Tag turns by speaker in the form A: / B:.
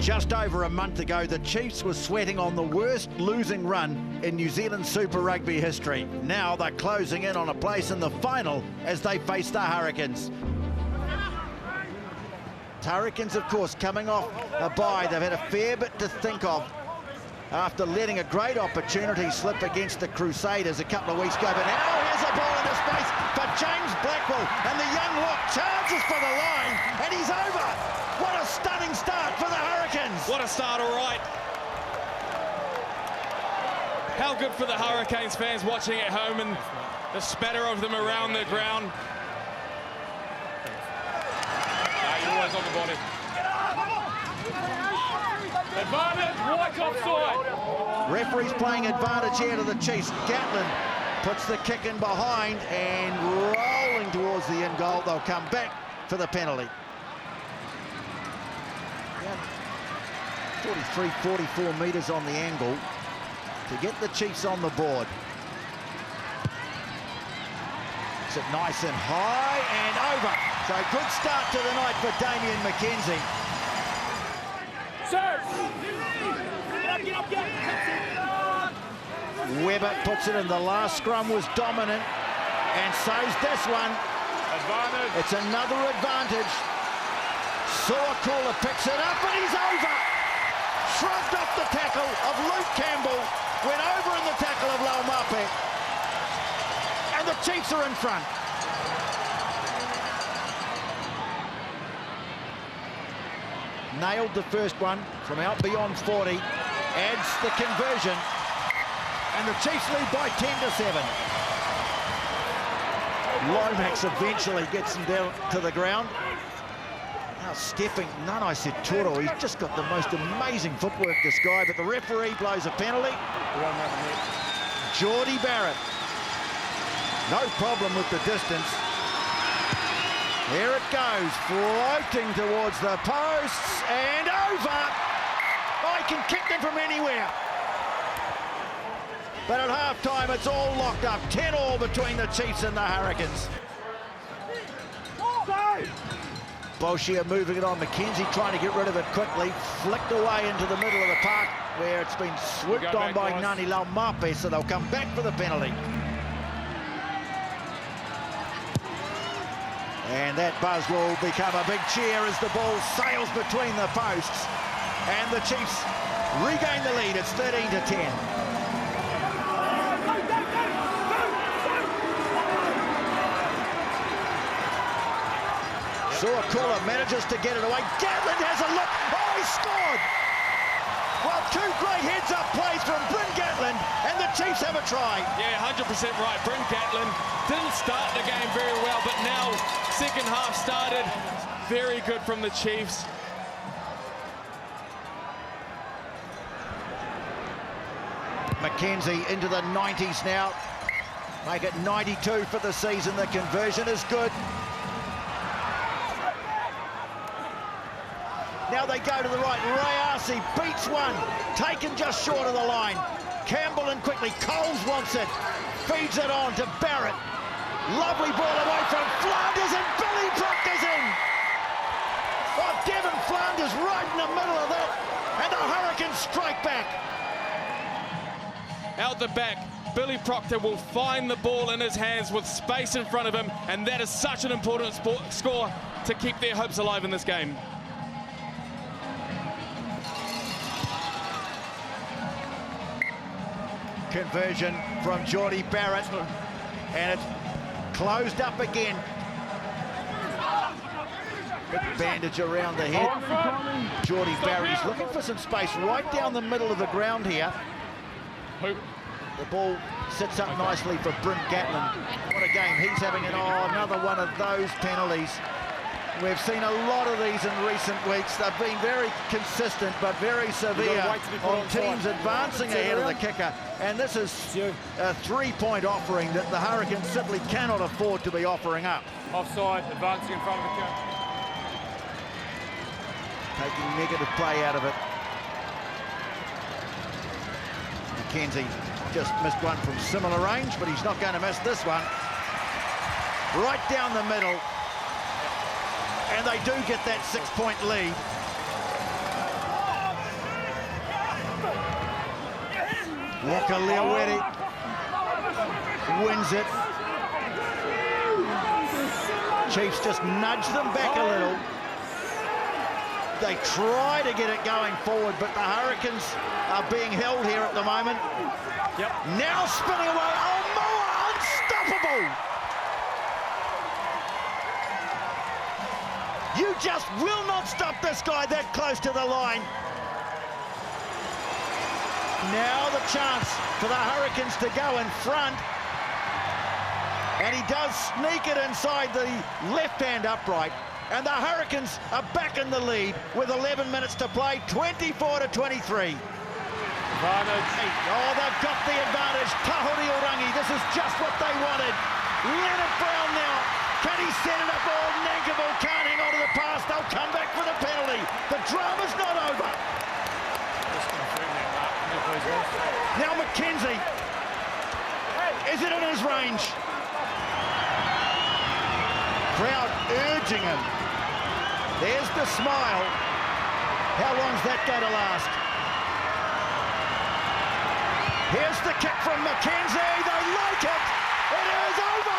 A: Just over a month ago, the Chiefs were sweating on the worst losing run in New Zealand Super Rugby history. Now they're closing in on a place in the final as they face the Hurricanes. Hurricanes, of course, coming off a bye. They've had a fair bit to think of after letting a great opportunity slip against the Crusaders a couple of weeks ago. But now here's a ball into space for James Blackwell, and the young look charges for the line, and he's over. What a stunning start for the Hurricanes.
B: What a start, all right. How good for the Hurricanes fans watching at home, and the spatter of them around the ground. You're always on the body. Advantage, right offside.
A: Referee's playing advantage here to the Chiefs. Gatlin puts the kick in behind and rolling towards the in goal. They'll come back for the penalty. 43, 44 metres on the angle to get the Chiefs on the board. It's it nice and high and over. So good start to the night for Damien McKenzie. Webber puts it in. The last scrum was dominant, and so's this one.
B: Advantage.
A: It's another advantage. Sawakula picks it up, and he's over. Shrugged off the tackle of Luke Campbell, went over in the tackle of Laumape, and the Chiefs are in front. Nailed the first one from out beyond 40, adds the conversion, and the Chiefs lead by 10-7. Lomax eventually gets him down to the ground. Now stepping, Nanai Seturo, he's just got the most amazing footwork, this guy, but the referee blows a penalty. Geordie Barrett, no problem with the distance. Here it goes, floating towards the posts and over. Oh, he can kick them from anywhere. But at half-time, it's all locked up. 10-all between the Chiefs and the Hurricanes. Bolshia moving it on. McKenzie trying to get rid of it quickly. Flicked away into the middle of the park where it's been swooped on by Ngani Laumape, so they'll come back for the penalty. And that buzz will become a big cheer as the ball sails between the posts. And the Chiefs regain the lead. It's 13-10. Sawakula manages to get it away. Gatlin has a look. Oh, he scored! Well, two great heads-up plays from Bryn Gatlin, and the Chiefs have a try.
B: Yeah, 100% right. Bryn Gatlin didn't start the game very well, but now second half started very good from the Chiefs.
A: McKenzie into the 90s now. Make it 92 for the season. The conversion is good. Now they go to the right. Rayasi beats one. Taken just short of the line. Campbell in quickly. Coles wants it. Feeds it on to Barrett. Lovely ball away from Flanders, and Billy Proctor's in. Oh, Devon Flanders right in the middle of that. And the Hurricanes strike back.
B: Out the back, Billy Proctor will find the ball in his hands with space in front of him, and that is such an important score to keep their hopes alive in this game.
A: Conversion from Geordie Barrett, and it's closed up again. Big bandage around the head. Geordie Barrett's looking for some space right down the middle of the ground here. The ball sits up nicely for Bryn Gatlin. What a game he's having, and oh, another one of those penalties. We've seen a lot of these in recent weeks. They've been very consistent but very severe on teams advancing ahead of the kicker. And this is a three-point offering that the Hurricanes simply cannot afford to be offering up.
C: Offside, advancing in front of the kicker.
A: Taking negative play out of it. McKenzie just missed one from similar range, but he's not going to miss this one. Right down the middle. And they do get that 6-point lead. Walker Leawere wins it. Chiefs just nudge them back a little. They try to get it going forward, but the Hurricanes are being held here at the moment.
C: Yep.
A: Now spinning away. Oh, Moa, unstoppable! You just will not stop this guy that close to the line. Now the chance for the Hurricanes to go in front. And he does sneak it inside the left-hand upright. And the Hurricanes are back in the lead with 11 minutes to play, 24-23.
C: Advantage.
A: Oh, they've got the advantage. Tahori Orangi, this is just what they wanted. Leonard Brown now. Can he set it up? Oh, Nankivell can't hang on to the pass. They'll come back for the penalty. The drama's not over. Now McKenzie. Is it in his range? Crowd urging him. There's the smile. How long's that going to last? Here's the kick from McKenzie. They like it. It is over.